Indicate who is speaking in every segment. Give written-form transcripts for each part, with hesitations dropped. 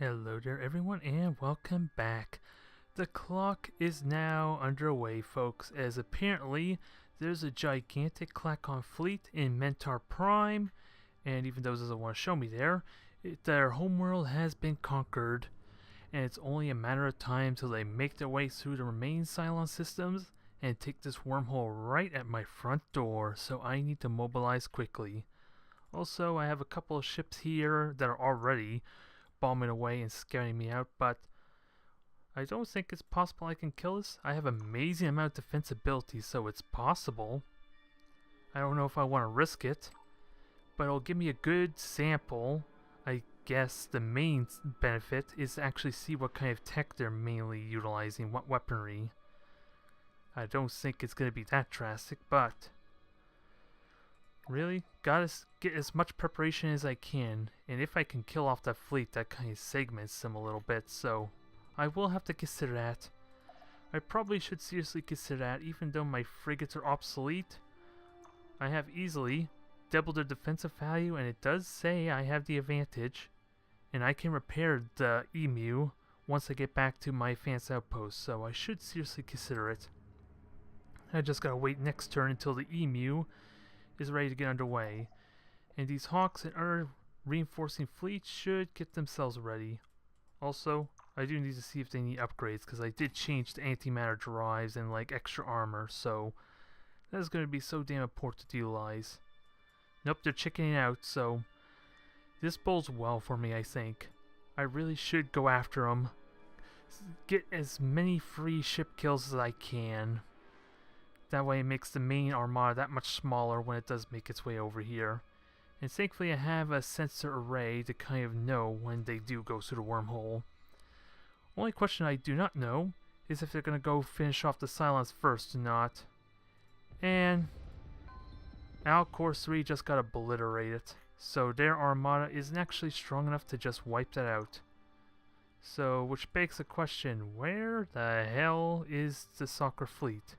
Speaker 1: Hello there everyone and welcome back. The clock is now underway, folks, as apparently there's a gigantic Klackon fleet in Mentor Prime, and even though it doesn't want to show me there, their homeworld has been conquered, and it's only a matter of time till they make their way through the remaining Psilon systems and take this wormhole right at my front door, so I need to mobilize quickly. Also, I have a couple of ships here that are already bombing away and scaring me out, but I don't think it's possible I can kill this. I have amazing amount of defensibility, so it's possible. I don't know if I want to risk it, but it'll give me a good sample. I guess the main benefit is to actually see what kind of tech they're mainly utilizing, what weaponry. I don't think it's going to be that drastic, but really, gotta get as much preparation as I can, and if I can kill off that fleet, that kind of segments them a little bit, so I will have to consider that. I probably should seriously consider that, even though my frigates are obsolete. I have easily doubled their defensive value, and it does say I have the advantage, and I can repair the emu once I get back to my advanced outpost, so I should seriously consider it. I just gotta wait next turn until the emu is ready to get underway, and these hawks and other reinforcing fleets should get themselves ready. Also, I do need to see if they need upgrades, because I did change the antimatter drives and like extra armor, so that is going to be so damn important to utilize. Nope, they're chickening out, so this bodes well for me, I think. I really should go after them, get as many free ship kills as I can. That way it makes the main armada that much smaller when it does make its way over here. And thankfully I have a sensor array to kind of know when they do go through the wormhole. Only question I do not know is if they're going to go finish off the Psilons first or not. And Alcor 3 just got obliterated, so their armada isn't actually strong enough to just wipe that out. So, which begs the question, where the hell is the soccer fleet?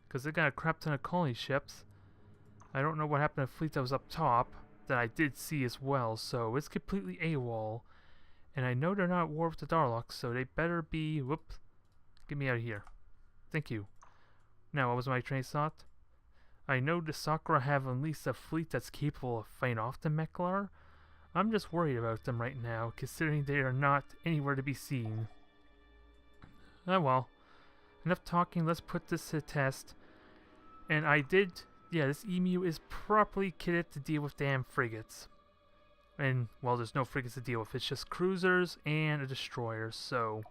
Speaker 1: Because they got a crap ton of colony ships. I don't know what happened to the fleet that was up top that I did see as well, so it's completely AWOL. And I know they're not at war with the Darlocks, so they better be... Whoop. Get me out of here. Thank you. Now, what was my train of thought? I know the Sakura have at least a fleet that's capable of fighting off the Meklar. I'm just worried about them right now, considering they are not anywhere to be seen. Oh well. Enough talking, let's put this to the test. And I did... Yeah, this emu is properly kitted to deal with damn frigates. And, well, there's no frigates to deal with. It's just cruisers and a destroyer, so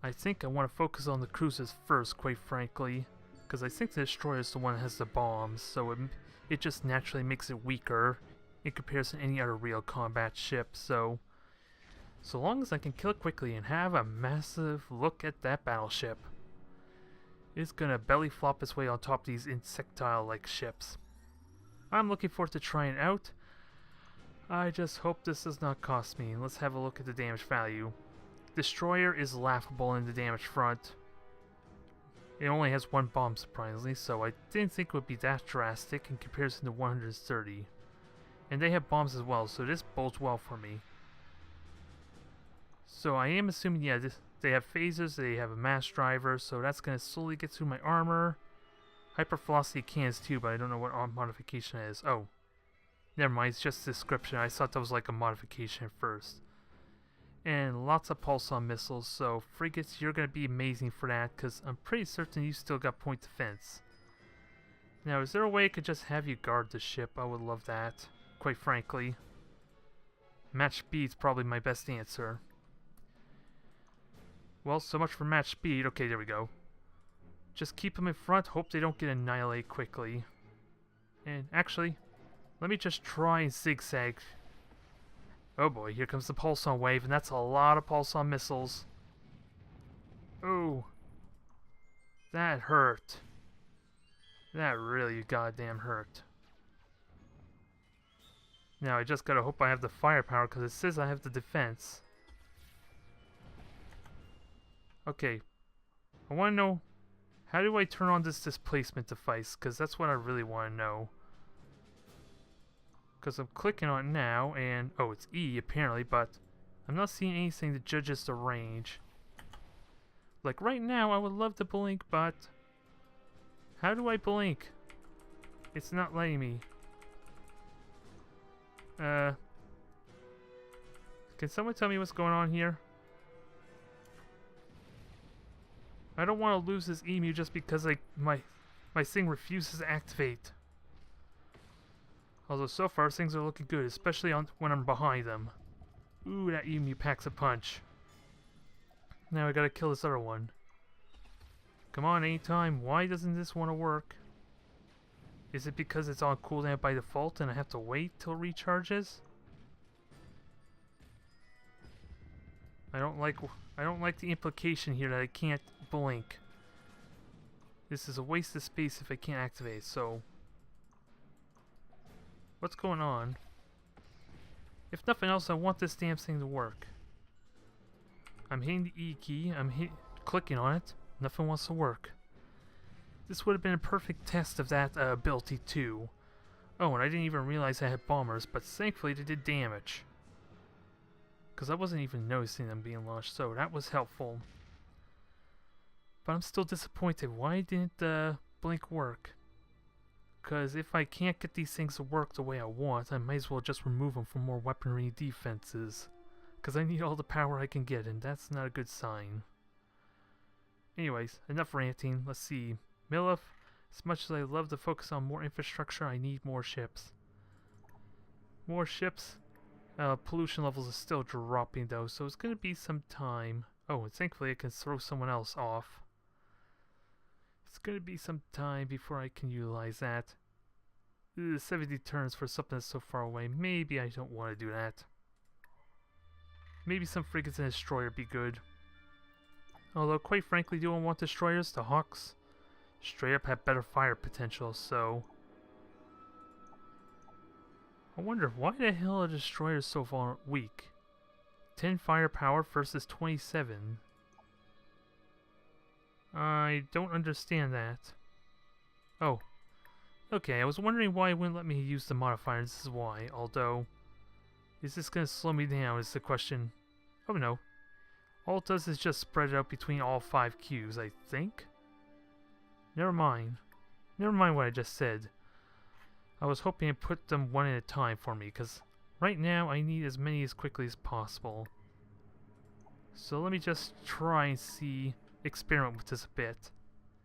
Speaker 1: I think I want to focus on the cruisers first, quite frankly, because I think the destroyer is the one that has the bombs, so it just naturally makes it weaker in comparison to any other real combat ship, so long as I can kill it quickly and have a massive look at that battleship, it's gonna belly flop its way on top of these insectile-like ships. I'm looking forward to trying it out. I just hope this does not cost me. Let's have a look at the damage value. Destroyer is laughable in the damage front. It only has one bomb, surprisingly, so I didn't think it would be that drastic in comparison to 130. And they have bombs as well, so this bodes well for me. So I am assuming, yeah, they have phasers, they have a mass driver, so that's going to slowly get through my armor. Hypervelocity cannons too, but I don't know what modification it is. Oh. Never mind, it's just a description. I thought that was like a modification at first. And lots of pulsar missiles, so frigates, you're going to be amazing for that, because I'm pretty certain you still got point defense. Now, is there a way I could just have you guard the ship? I would love that, quite frankly. Match speed's probably my best answer. Well, so much for match speed. Okay, there we go. Just keep them in front, hope they don't get annihilated quickly. And actually... let me just try and zigzag. Oh boy, here comes the pulsar wave, and that's a lot of pulsar missiles. Oh. That hurt. That really goddamn hurt. Now I just gotta hope I have the firepower, because it says I have the defense. Okay. I want to know, how do I turn on this displacement device? Because that's what I really want to know. Because I'm clicking on it now, and oh, it's E apparently, but I'm not seeing anything that judges the range. Like right now, I would love to blink, but how do I blink? It's not letting me. Can someone tell me what's going on here? I don't want to lose this emu just because my thing refuses to activate. Although so far things are looking good, especially when I'm behind them. Ooh, that emu packs a punch. Now I gotta kill this other one. Come on, anytime. Why doesn't this want to work? Is it because it's on cooldown by default and I have to wait till it recharges? I don't like the implication here that I can't blink. This is a waste of space if I can't activate, so what's going on? If nothing else, I want this damn thing to work. I'm hitting the E key, clicking on it, nothing wants to work. This would have been a perfect test of that ability too. Oh, and I didn't even realize I had bombers, but thankfully they did damage. Because I wasn't even noticing them being launched, so that was helpful. But I'm still disappointed. Why didn't blink work? Because if I can't get these things to work the way I want, I might as well just remove them for more weaponry defenses. Because I need all the power I can get, and that's not a good sign. Anyways, enough ranting. Let's see. Milif, as much as I love to focus on more infrastructure, I need more ships. More ships? Pollution levels are still dropping though, so it's gonna be some time. Oh, and thankfully I can throw someone else off. It's gonna be some time before I can utilize that. 70 turns for something that's so far away. Maybe I don't want to do that. Maybe some frigates and a destroyer be good. Although, quite frankly, do I want destroyers? The Hawks straight up have better fire potential, so I wonder why the hell are destroyers so far weak? 10 firepower versus 27. I don't understand that. Oh. Okay, I was wondering why it wouldn't let me use the modifier. This is why. Although, is this going to slow me down is the question. Oh no. All it does is just spread it out between all 5 queues, I think. Never mind. Never mind what I just said. I was hoping to put them one at a time for me, because right now I need as many as quickly as possible. So let me just try and experiment with this a bit.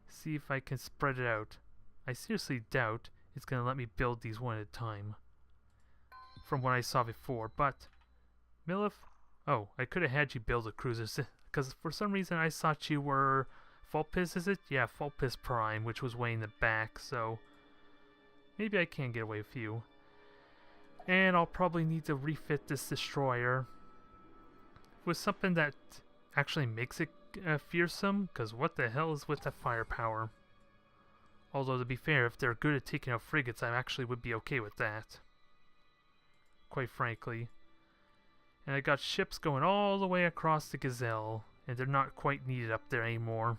Speaker 1: See if I can spread it out. I seriously doubt it's going to let me build these one at a time. From what I saw before, but Milif? Oh, I could have had you build a cruiser, because for some reason I thought you were Fulpis, is it? Yeah, Fulpis Prime, which was way in the back, so maybe I can get away with you. And I'll probably need to refit this destroyer with something that actually makes it fearsome, because what the hell is with that firepower? Although, to be fair, if they're good at taking out frigates, I actually would be okay with that. Quite frankly. And I got ships going all the way across the Gazelle, and they're not quite needed up there anymore.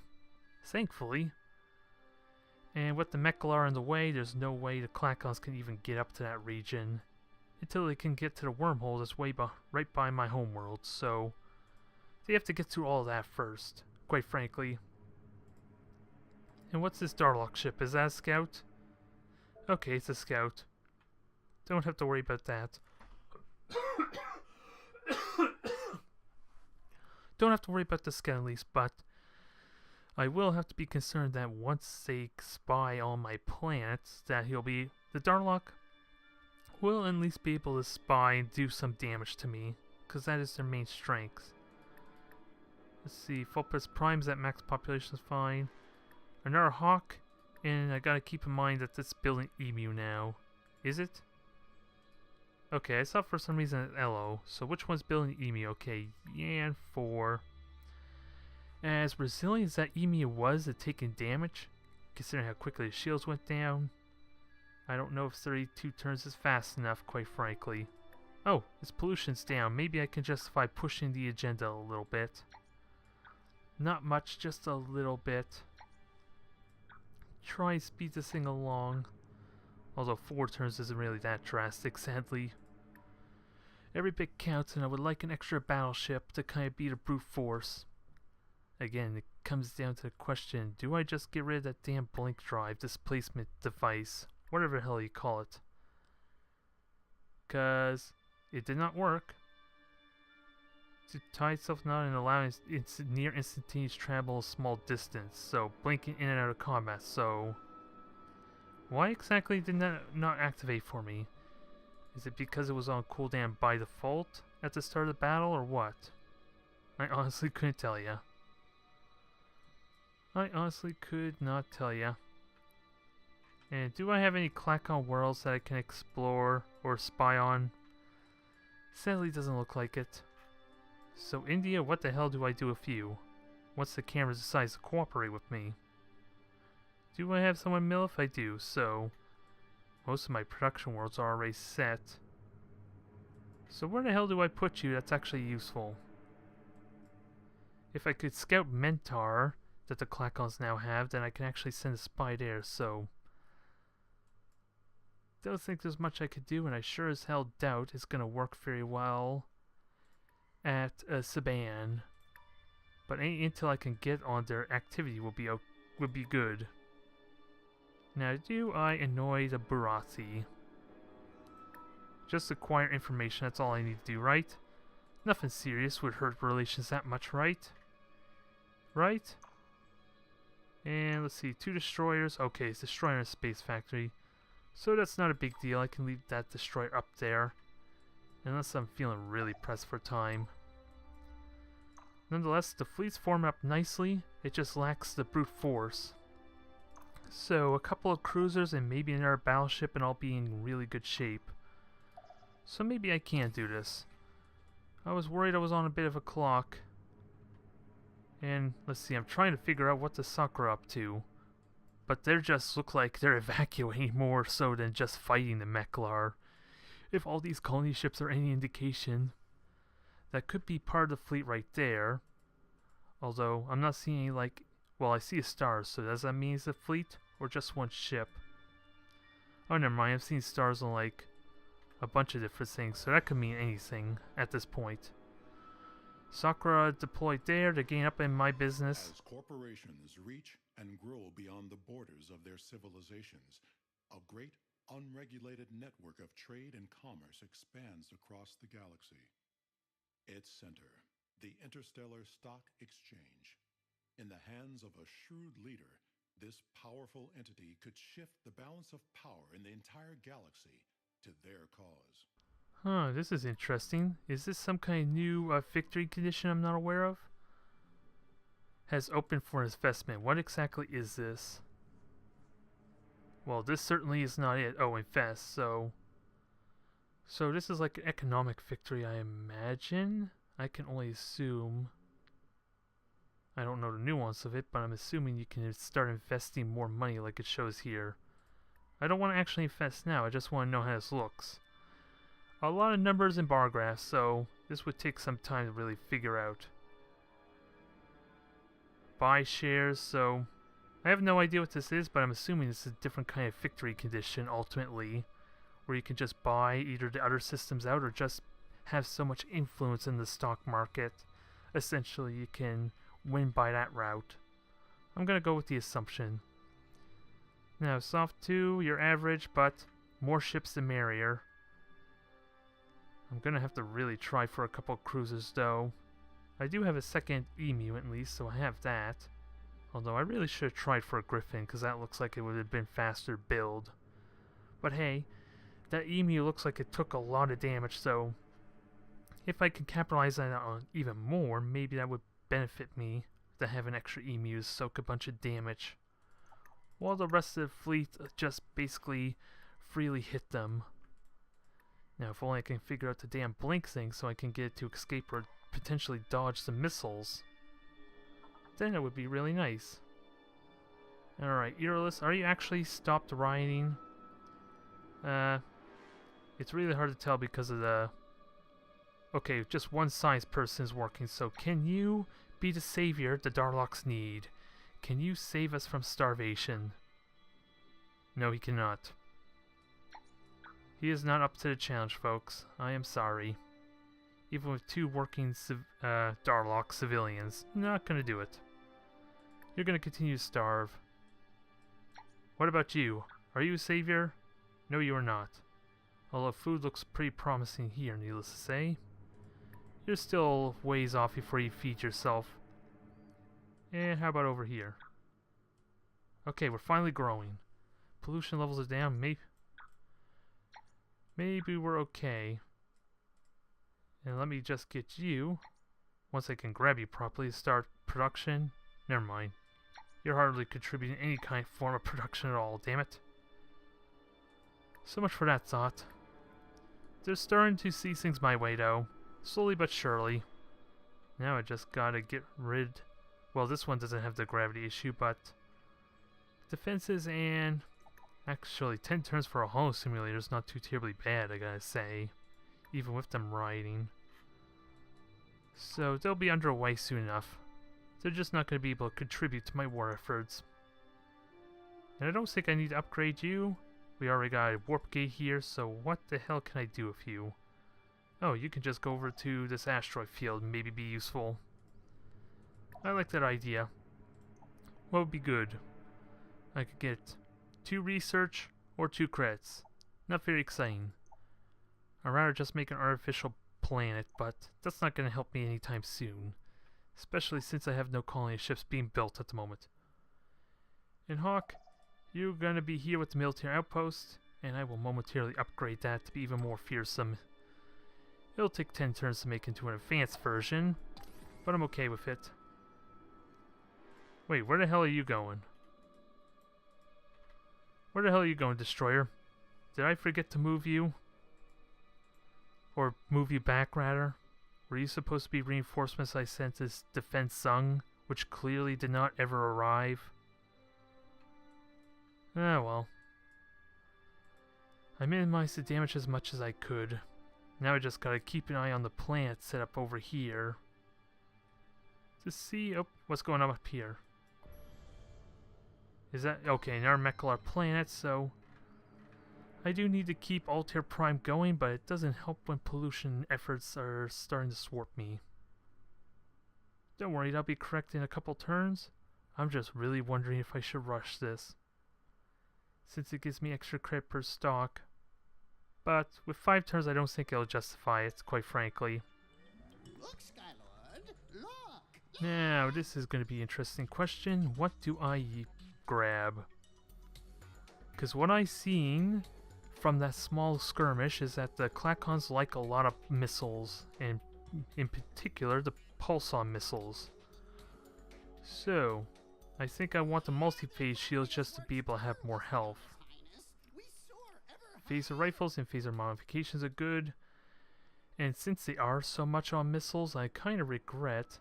Speaker 1: Thankfully. And with the Meklar in the way, there's no way the Klackons can even get up to that region until they can get to the wormhole that's right by my homeworld, so they have to get through all that first, quite frankly. And what's this Darlock ship? Is that a scout? Okay, it's a scout. Don't have to worry about that. Don't have to worry about the scout at least, but I will have to be concerned that once they spy on my planets, that the Darlock will at least be able to spy and do some damage to me, because that is their main strength. Let's see, Fulpus Prime's at max population is fine. Another Hawk, and I gotta keep in mind that it's building Emu now. Is it? Okay, I saw for some reason an LO, so which one's building Emu? Okay, Yan 4. As resilient as that Emu was at taking damage, considering how quickly the shields went down, I don't know if 32 turns is fast enough, quite frankly. Oh, its pollution's down. Maybe I can justify pushing the agenda a little bit. Not much, just a little bit. Try and speed this thing along. Although 4 turns isn't really that drastic, sadly. Every bit counts, and I would like an extra battleship to kind of beat a brute force. Again, it comes down to the question, do I just get rid of that damn blink drive, displacement device, whatever the hell you call it? Because it did not work. To tie itself not and allow near instantaneous travel a small distance, so blinking in and out of combat, so... Why exactly did that not activate for me? Is it because it was on cooldown by default at the start of the battle, or what? I honestly couldn't tell ya. I honestly could not tell ya. And do I have any Klackon worlds that I can explore or spy on? Sadly, doesn't look like it. So India, what the hell do I do with you? Once the camera decides to cooperate with me? Do I have someone mill if I do? So most of my production worlds are already set. So where the hell do I put you that's actually useful? If I could scout Mentar that the Klackons now have, then I can actually send a spy there, so... Don't think there's much I could do, and I sure as hell doubt it's gonna work very well at Saban. But any intel I can get on their activity will be good. Now, do I annoy the Barati? Just acquire information, that's all I need to do, right? Nothing serious would hurt relations that much, right? Right? And let's see, 2 destroyers. Okay, it's destroyer in a space factory. So that's not a big deal, I can leave that destroyer up there. Unless I'm feeling really pressed for time. Nonetheless, the fleet's formed up nicely, it just lacks the brute force. So, a couple of cruisers and maybe another battleship and I'll be in really good shape. So maybe I can do this. I was worried I was on a bit of a clock. And, let's see, I'm trying to figure out what the Sakura are up to. But they just look like they're evacuating more so than just fighting the Meklar. If all these colony ships are any indication, that could be part of the fleet right there. Although, I'm not seeing any, like... Well, I see a star, so does that mean it's a fleet? Or just one ship? Oh, never mind, I've seen stars on, like, a bunch of different things, so that could mean anything at this point. Sakura deployed there to gain up in my business.
Speaker 2: As corporations reach and grow beyond the borders of their civilizations, a great unregulated network of trade and commerce expands across the galaxy. Its center, the Interstellar Stock Exchange. In the hands of a shrewd leader, this powerful entity could shift the balance of power in the entire galaxy to their cause.
Speaker 1: Huh, this is interesting. Is this some kind of new victory condition I'm not aware of? Has opened for investment. What exactly is this? Well, this certainly is not it. Oh, invest, so this is like an economic victory, I imagine? I can only assume. I don't know the nuance of it, but I'm assuming you can start investing more money like it shows here. I don't want to actually invest now, I just want to know how this looks. A lot of numbers and bar graphs, so this would take some time to really figure out. Buy shares, so I have no idea what this is, but I'm assuming this is a different kind of victory condition ultimately, where you can just buy either the other systems out or just have so much influence in the stock market. Essentially, you can win by that route. I'm gonna go with the assumption. Now, soft 2, you're average, but more ships the merrier. I'm gonna have to really try for a couple cruisers though. I do have a second Emu at least, so I have that. Although I really should have tried for a Griffin, because that looks like it would have been faster build. But hey, that Emu looks like it took a lot of damage, so if I can capitalize on that on even more, maybe that would benefit me to have an extra Emu soak a bunch of damage. While the rest of the fleet just basically freely hit them. Now, if only I can figure out the damn blink thing so I can get it to escape or potentially dodge some missiles, then it would be really nice. Alright, Earless, are you actually stopped rioting? It's really hard to tell because of the... Okay, just one science person is working, so can you be the savior the Darlocks need? Can you save us from starvation? No, he cannot. He is not up to the challenge, folks. I am sorry. Even with 2 working Darlock civilians. Not gonna do it. You're gonna continue to starve. What about you? Are you a savior? No, you are not. Although food looks pretty promising here, needless to say. You're still ways off before you feed yourself. And how about over here? Okay, we're finally growing. Pollution levels are down. Maybe we're okay. And let me just get you, once I can grab you properly, to start production. Never mind. You're hardly contributing any kind of form of production at all, damn it. So much for that thought. They're starting to see things my way, though. Slowly but surely. Now I just gotta get rid... Well, this one doesn't have the gravity issue, but... Defenses and... Actually, 10 turns for a hollow simulator is not too terribly bad, I gotta say. Even with them riding. So, they'll be underway soon enough. They're just not gonna be able to contribute to my war efforts. And I don't think I need to upgrade you. We already got a warp gate here, so what the hell can I do with you? Oh, you can just go over to this asteroid field and maybe be useful. I like that idea. What would be good? I could get 2 research or 2 credits. Not very exciting. I'd rather just make an artificial planet, but that's not going to help me anytime soon. Especially since I have no colony ships being built at the moment. And Hawk, you're going to be here with the military outpost, and I will momentarily upgrade that to be even more fearsome. It'll take 10 turns to make into an advanced version, but I'm okay with it. Wait, where the hell are you going? Where the hell are you going, Destroyer? Did I forget to move you? Or move you back, rather? Were you supposed to be reinforcements I sent as Defense Sung, which clearly did not ever arrive? Ah, well. I minimized the damage as much as I could. Now I just gotta keep an eye on the planet set up over here. To see... Oh, what's going on up here? Is that... Okay, now our planet, so... I do need to keep Altair Prime going, but it doesn't help when pollution efforts are starting to thwart me. Don't worry, that'll be correct in a couple turns. I'm just really wondering if I should rush this, since it gives me extra credit per stock. But with 5 turns, I don't think it'll justify it, quite frankly.
Speaker 3: Look, Skylord, look!
Speaker 1: Now, this is going to be an interesting question. What do I grab? Because what I've seen from that small skirmish is that the Klackons like a lot of missiles, and in particular the Psilon missiles. So, I think I want the multi-phase shields just to be able to have more health. Phaser rifles and phaser modifications are good, and since they are so much on missiles, I kind of regret,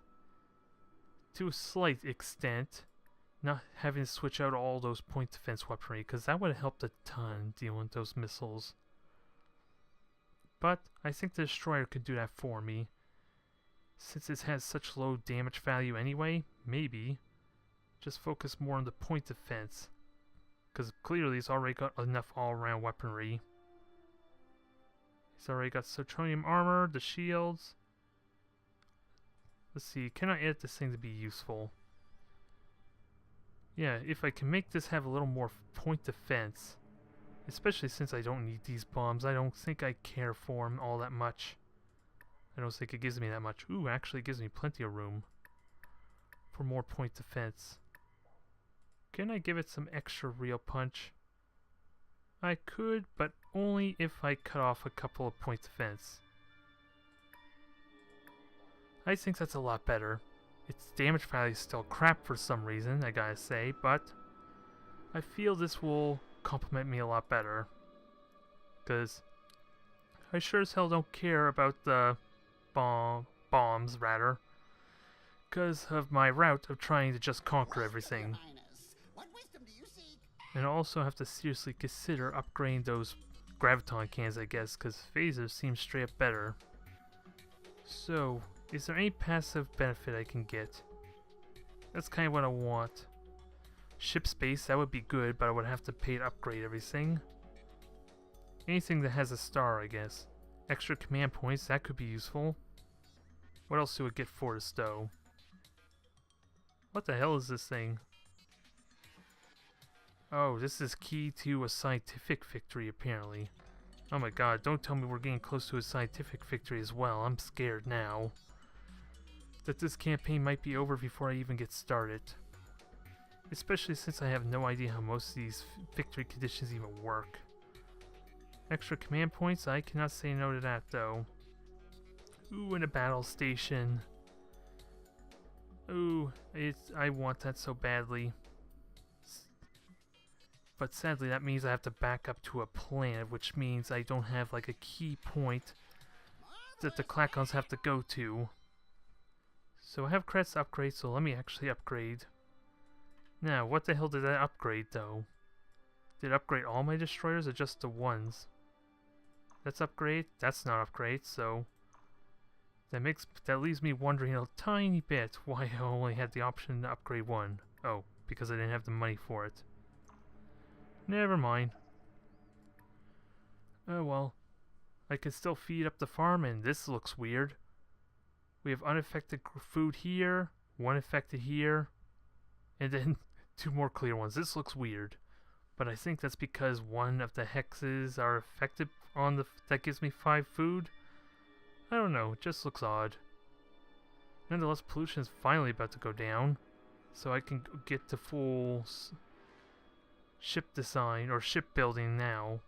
Speaker 1: to a slight extent, not having to switch out all those point defense weaponry, because that would have helped a ton dealing with those missiles. But I think the Destroyer could do that for me. Since it has such low damage value anyway, maybe just focus more on the point defense. Because clearly it's already got enough all-around weaponry. It's already got Sotronium armor, the shields. Let's see, can I edit this thing to be useful? Yeah, if I can make this have a little more point defense, especially since I don't need these bombs, I don't think I care for them all that much. I don't think it gives me that much. Ooh, actually it gives me plenty of room for more point defense. Can I give it some extra real punch? I could, but only if I cut off a couple of point defense. I think that's a lot better. Its damage value is still crap for some reason, I gotta say, but I feel this will complement me a lot better. Because I sure as hell don't care about the bombs, rather, because of my route of trying to just conquer everything. And I also have to seriously consider upgrading those graviton cannons, I guess, because phasers seem straight up better. So, is there any passive benefit I can get? That's kind of what I want. Ship space, that would be good, but I would have to pay to upgrade everything. Anything that has a star, I guess. Extra command points, that could be useful. What else do I get for this, though? What the hell is this thing? Oh, this is key to a scientific victory, apparently. Oh my god, don't tell me we're getting close to a scientific victory as well. I'm scared now that this campaign might be over before I even get started. Especially since I have no idea how most of these victory conditions even work. Extra command points? I cannot say no to that, though. Ooh, and a battle station. Ooh, I want that so badly. But sadly, that means I have to back up to a planet, which means I don't have like a key point that the Klackons have to go to. So I have credits to upgrade, so let me actually upgrade. Now, what the hell did I upgrade, though? Did it upgrade all my destroyers or just the ones? That's upgrade. That's not upgrade, so that leaves me wondering a tiny bit why I only had the option to upgrade one. Oh, because I didn't have the money for it. Never mind. Oh well. I can still feed up the farm, and this looks weird. We have unaffected food here, one affected here, and then 2 more clear ones. This looks weird, but I think that's because one of the hexes are affected on the that gives me 5 food. I don't know, it just looks odd. Nonetheless, pollution is finally about to go down, so I can get to full ship design or shipbuilding now.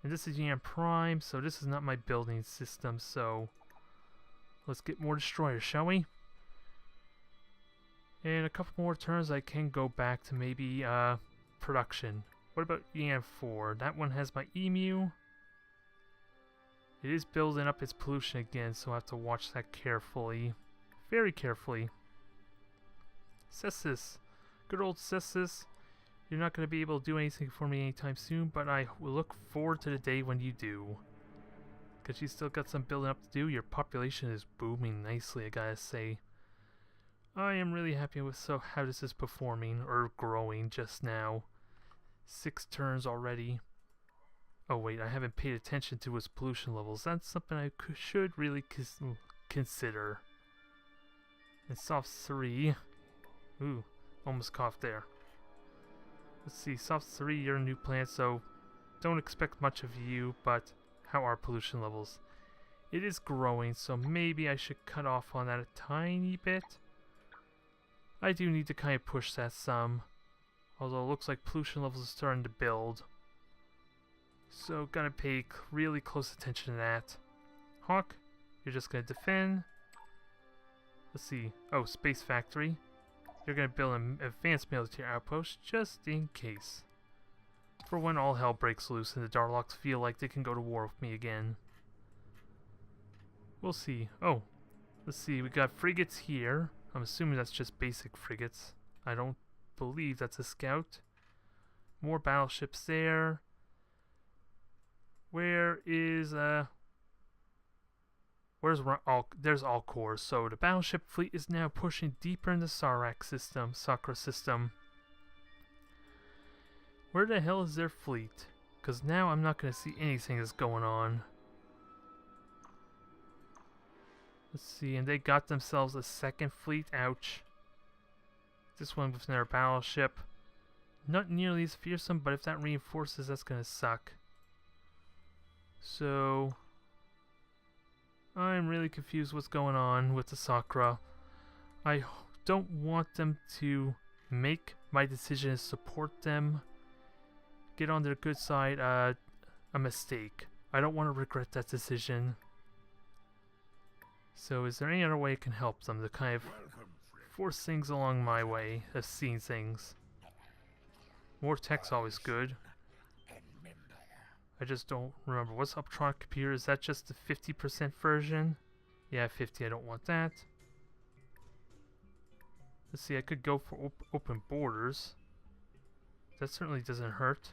Speaker 1: And this is Yan Prime, so this is not my building system, so let's get more destroyers, shall we? In a couple more turns I can go back to maybe production. What about Yan 4? That one has my emu. It is building up its pollution again, so I have to watch that carefully. Very carefully. Cessus. Good old Cessus. You're not going to be able to do anything for me anytime soon, but I will look forward to the day when you do. Because you still got some building up to do. Your population is booming nicely, I gotta say. I am really happy with how this is performing, or growing just now. 6 turns already. Oh wait, I haven't paid attention to its pollution levels. That's something I should really consider. And soft 3. Ooh, almost coughed there. Let's see, soft 3, you're a new plant, so don't expect much of you, but how are pollution levels? It is growing, so maybe I should cut off on that a tiny bit. I do need to kind of push that some, although it looks like pollution levels are starting to build. So gotta pay really close attention to that. Hawk, you're just gonna defend. Let's see, oh, Space Factory. You're gonna build an advanced military outpost just in case. For when all hell breaks loose and the Darlocks feel like they can go to war with me again. We'll see. Oh, let's see, we got frigates here. I'm assuming that's just basic frigates. I don't believe that's a scout. More battleships there. Where is there's all cores. So the battleship fleet is now pushing deeper in the Sakra system. Where the hell is their fleet? Because now I'm not going to see anything that's going on. Let's see, and they got themselves a 2nd fleet. Ouch. This one with their battleship. Not nearly as fearsome, but if that reinforces, that's going to suck. So I'm really confused what's going on with the Sakra. I don't want them to make my decision to support them, get on their good side, a mistake. I don't want to regret that decision. So is there any other way I can help them to kind of force things along my way of seeing things? More tech's always good. I just don't remember. What's Uptronic computer? Is that just the 50% version? Yeah, 50. I don't want that. Let's see. I could go for open borders. That certainly doesn't hurt.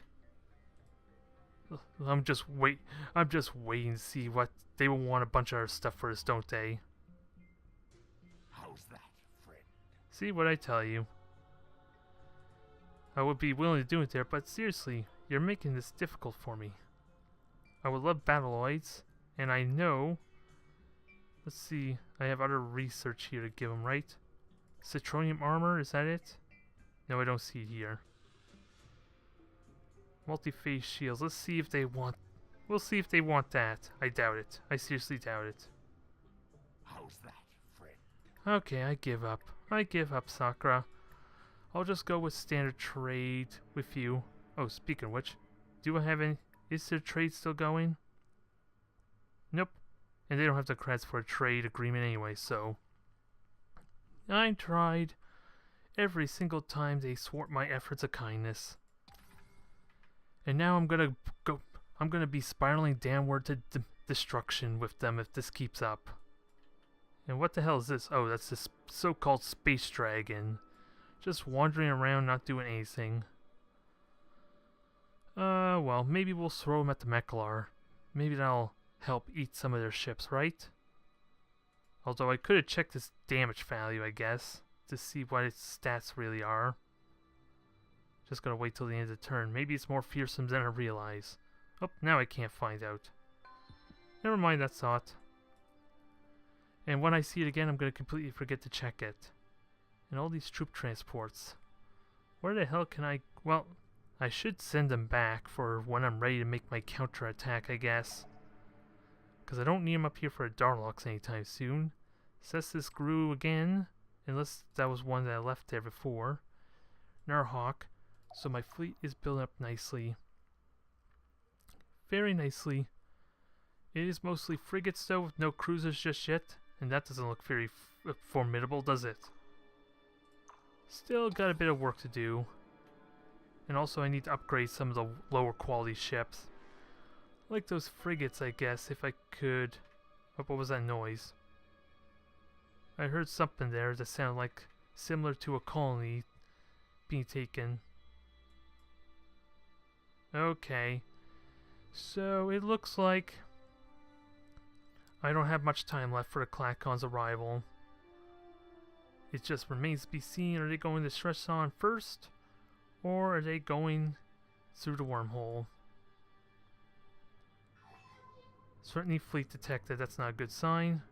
Speaker 1: I'm just waiting to see what they will want. A bunch of our stuff for us, don't they?
Speaker 4: How's that, friend?
Speaker 1: See what I tell you. I would be willing to do it there, but seriously, you're making this difficult for me. I would love Battleoids, and I know... Let's see, I have other research here to give them, right? Citronium armor, is that it? No, I don't see it here. Multi-phase shields. Let's see if they want... We'll see if they want that. I doubt it. I seriously doubt it.
Speaker 4: How's that, friend?
Speaker 1: Okay, I give up. I give up, Sakura. I'll just go with standard trade with you. Oh, speaking of which, do I have any... Is their trade still going? Nope. And they don't have the credits for a trade agreement anyway, so... I tried. Every single time they thwart my efforts of kindness. And now I'm gonna be spiraling downward to destruction with them if this keeps up. And what the hell is this? Oh, that's this so-called space dragon. Just wandering around, not doing anything. Well, maybe we'll throw them at the Meklar. Maybe that'll help eat some of their ships, right? Although I could have checked this damage value, I guess, to see what its stats really are. Just gotta wait till the end of the turn. Maybe it's more fearsome than I realize. Oh, now I can't find out. Never mind that thought. And when I see it again, I'm gonna completely forget to check it. And all these troop transports. Where the hell can I... Well, I should send them back for when I'm ready to make my counterattack, I guess. Because I don't need them up here for a Darlox anytime soon. Cestus grew again. Unless that was one that I left there before. Narhawk. So my fleet is built up nicely. Very nicely. It is mostly frigates though, with no cruisers just yet. And that doesn't look very formidable, does it? Still got a bit of work to do. And also I need to upgrade some of the lower quality ships. Like those frigates, I guess, if I could... What was that noise? I heard something there that sounded like similar to a colony being taken. Okay. So it looks like I don't have much time left for the Klackon's arrival. It just remains to be seen, are they going to Shisson first? Or are they going through the wormhole? Certainly fleet detected, that's not a good sign.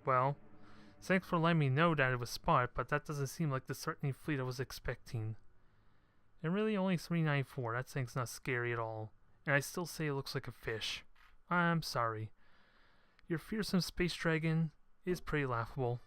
Speaker 1: Well, thanks for letting me know that it was spotted, but that doesn't seem like the certainly fleet I was expecting. And really only 394, that thing's not scary at all. And I still say it looks like a fish. I'm sorry. Your fearsome space dragon is pretty laughable.